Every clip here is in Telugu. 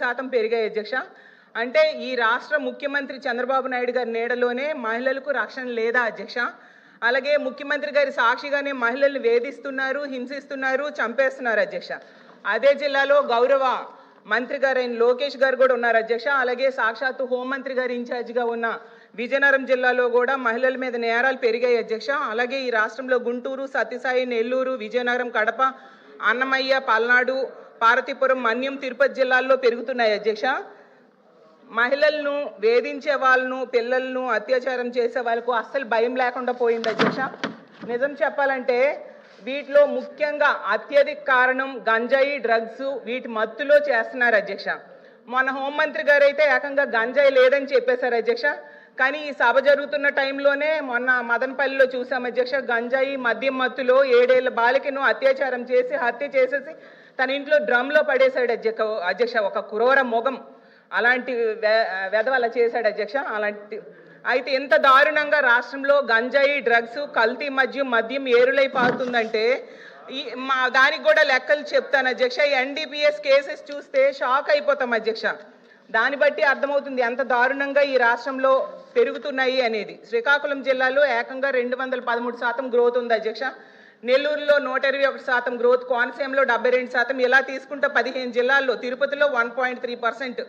శాతం పెరిగాయి అధ్యక్ష. అంటే ఈ రాష్ట్ర ముఖ్యమంత్రి చంద్రబాబు నాయుడు గారి నీడలోనే మహిళలకు రక్షణ లేదా అధ్యక్ష? అలాగే ముఖ్యమంత్రి గారి సాక్షిగానే మహిళల్ని వేధిస్తున్నారు, హింసిస్తున్నారు, చంపేస్తున్నారు అధ్యక్ష. అదే జిల్లాలో గౌరవ మంత్రి గారైన లోకేష్ గారు కూడా ఉన్నారు అధ్యక్ష. అలాగే సాక్షాత్తు హోంమంత్రి గారు ఇన్ఛార్జిగా ఉన్న విజయనగరం జిల్లాలో కూడా మహిళల మీద నేరాలు పెరిగాయి అధ్యక్ష. అలాగే ఈ రాష్ట్రంలో గుంటూరు, సత్యసాయి, నెల్లూరు, విజయనగరం, కడప, అన్నమయ్య, పల్నాడు, పార్వతీపురం, మన్యం, తిరుపతి జిల్లాల్లో పెరుగుతున్నాయి అధ్యక్ష. మహిళలను వేధించే వాళ్ళను, పిల్లలను అత్యాచారం చేసే వాళ్ళకు అస్సలు భయం లేకుండా పోయింది అధ్యక్ష. నిజం చెప్పాలంటే వీటిలో ముఖ్యంగా అత్యధిక కారణం గంజాయి, డ్రగ్స్, వీటి మత్తులో చేస్తున్నారు అధ్యక్ష. మన హోంమంత్రి గారు అయితే ఏకంగా గంజాయి లేదని చెప్పేశారు అధ్యక్ష. కానీ ఈ సభ జరుగుతున్న టైంలోనే మొన్న మదనపల్లిలో చూసాం అధ్యక్ష. గంజాయి మద్యం మత్తులో 7 ఏళ్ల బాలికను అత్యాచారం చేసి హత్య చేసేసి తన ఇంట్లో డ్రమ్లో పడేశాడు అధ్యక్ష. ఒక క్రూర మొగం అలాంటి వెధవ అలా చేశాడు అధ్యక్ష. అలాంటి అయితే ఎంత దారుణంగా రాష్ట్రంలో గంజాయి, డ్రగ్స్, కల్తీ మద్యం ఏరులై పారుతుందంటే దానికి కూడా లెక్కలు చెప్తాను అధ్యక్ష. ఈ NDPS కేసెస్ చూస్తే షాక్ అయిపోతాం అధ్యక్ష. దాన్ని బట్టి అర్థమవుతుంది ఎంత దారుణంగా ఈ రాష్ట్రంలో పెరుగుతున్నాయి అనేది. శ్రీకాకుళం జిల్లాలో ఏకంగా 213% గ్రోత్ ఉంది అధ్యక్ష. నెల్లూరులో 121% గ్రోత్, కోనసీమలో 72%, ఇలా తీసుకుంటే 15 జిల్లాల్లో, తిరుపతిలో 1.3%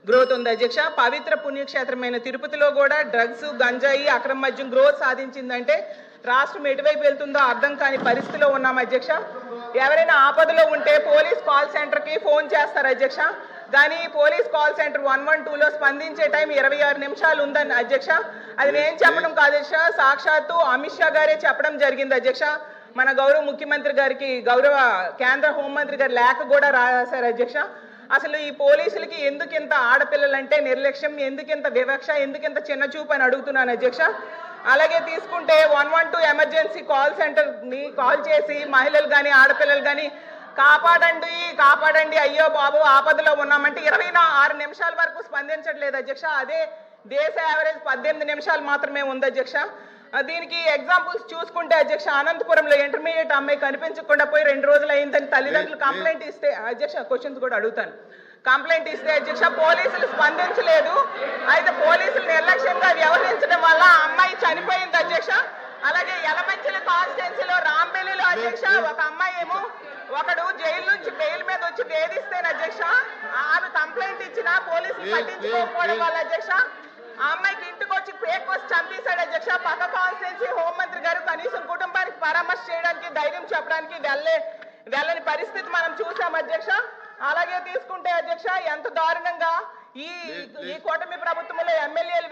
గ్రోత్ ఉంది అధ్యక్ష. పవిత్ర పుణ్యక్షేత్రమైన తిరుపతిలో కూడా డ్రగ్స్, గంజాయి, అక్రమ మద్యం గ్రోత్ సాధించిందంటే రాష్ట్రం ఎటువైపు వెళ్తుందో అర్థం కాని పరిస్థితిలో ఉన్నాం అధ్యక్ష. ఎవరైనా ఆపదలో ఉంటే పోలీస్ కాల్ సెంటర్కి ఫోన్ చేస్తారు అధ్యక్ష. కానీ పోలీస్ కాల్ సెంటర్ 112లో స్పందించే టైం 26 నిమిషాలు ఉందని అధ్యక్ష. అది నేను చెప్పడం కాదు అధ్యక్ష, సాక్షాత్తు అమిత్ షా గారే చెప్పడం జరిగింది అధ్యక్ష. మన గౌరవ ముఖ్యమంత్రి గారికి గౌరవ కేంద్ర హోంమంత్రి గారు లేఖ కూడా రాశారు అధ్యక్ష. అసలు ఈ పోలీసులకి ఎందుకింత ఆడపిల్లలంటే నిర్లక్ష్యం, ఎందుకింత వివక్ష, ఎందుకింత చిన్న చూపు అని అడుగుతున్నాను అధ్యక్ష. అలాగే తీసుకుంటే 112 ఎమర్జెన్సీ కాల్ సెంటర్ని కాల్ చేసి మహిళలు కానీ ఆడపిల్లలు కానీ కాపాడండి కాపాడండి, అయ్యో బాబు ఆపదలో ఉన్నామంటే 26 నిమిషాల వరకు స్పందించట్లేదు అధ్యక్ష. అదే దేశ యావరేజ్ 18 నిమిషాలు మాత్రమే ఉంది అధ్యక్ష. దీనికి ఎగ్జాంపుల్స్ చూసుకుంటే అధ్యక్ష, అనంతపురంలో ఇంటర్మీడియట్ అమ్మాయి కనిపించకుండా పోయి 2 రోజులు అయిందని తల్లిదండ్రులు కంప్లైంట్ ఇస్తే అధ్యక్ష, క్వశ్చన్స్ కూడా అడుగుతాను, కంప్లైంట్ ఇస్తే అధ్యక్ష పోలీసులు స్పందించలేదు. అయితే పోలీసులు నిర్లక్ష్యంగా వ్యవహరించడం వల్ల అమ్మాయి చనిపోయింది అధ్యక్ష. అలాగే యలమంచిల కాన్స్టిట్యున్సీలో రాంబెల్లిలో అధ్యక్ష ఒక అమ్మాయి ఏమో ఒకడు జైలు నుంచి బెయిల్ మీద వచ్చి వేధిస్తేనే అధ్యక్ష ఆమె కంప్లైంట్ ఇచ్చినా పోలీసులు పట్టించుకోకపోవడం వల్ల అధ్యక్ష ఆ అమ్మాయికి ఇంటికి వచ్చి ఫేక్ వచ్చి చంపేశాడు అధ్యక్ష. పక్క కాన్స్టిట్యున్సీ హోంమంత్రి గారు కనీసం కుటుంబానికి పరామర్శ చేయడానికి, ధైర్యం చెప్పడానికి వెళ్ళని పరిస్థితి మనం చూసాం అధ్యక్ష. అలాగే తీసుకుంటే అధ్యక్ష ఎంత దారుణంగా ఈ కూటమి ప్రభుత్వంలో ఎమ్మెల్యేలు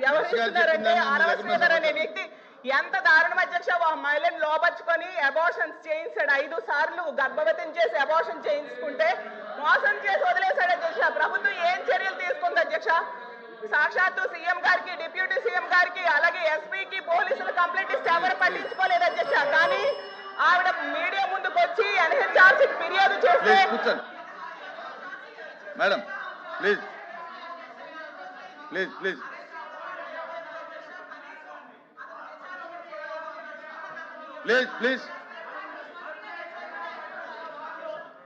వ్యవహరిస్తున్నారంటే ఆరవ శ్రీధర్ అనే వ్యక్తి ఎంత దారుణం అధ్యక్ష. మహిళను లోపరుచుకొని అబార్షన్స్ చేయించాడు, 5 సార్లు గర్భవతిని చేసి అబార్షన్ చేయించుకుంటే మోసం చేసి వదిలేశాడు అధ్యక్ష. ప్రభుత్వం ఏం చర్యలు తీసుకుంది అధ్యక్ష? సాక్షాత్తు సీఎం గారికి, డిప్యూటీ సీఎం గారికి, అలాగే ఎస్పీకి పోలీసులు కంప్లైంట్ ఇస్తే ఎవరు పట్టించుకోలేదు అధ్యక్ష. కానీ ఆవిడ మీడియా ముందుకు వచ్చి NHRC ఫిర్యాదు చేస్తే madam please please please please please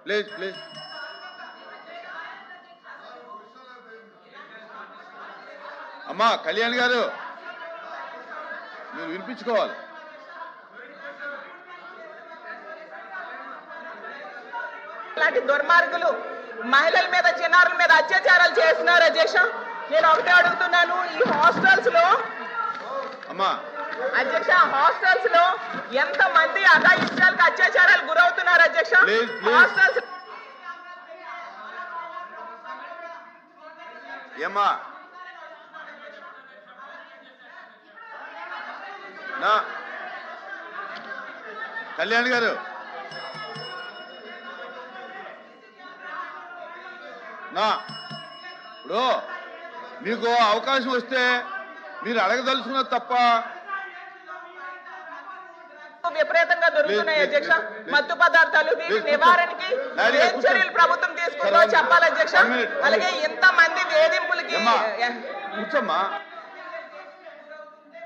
please please అమ్మా కళ్యాణ్ గారు మీరు వినిపించుకోవాలి. ఇలాంటి దుర్మార్గులు మహిళల మీద, చిన్నారుల మీద అత్యాచారాలు చేస్తున్నారు అధ్యక్ష. నేను ఒకటే అడుగుతున్నాను, ఈ హాస్టల్స్ లో అధ్యక్ష హాస్టల్స్ లో ఎంత మంది అఘాయిత్యాలకు అత్యాచారాలు గురవుతున్నారు అధ్యక్ష? హాస్టల్స్ ఏమ్మా కళ్యాణ్ గారు ఇప్పుడు మీకు అవకాశం వస్తే మీరు అడగదలుచుకున్నది తప్ప విపరీతంగా దొరుకుతున్నాయి అధ్యక్ష. మత్తు పదార్థాలు వీటి నివారణకి ఏం చర్యలు ప్రభుత్వం తీసుకుందో చెప్పాలి అధ్యక్ష. అలాగే ఇంత మంది వేధింపులకి కూర్చోమ్మా.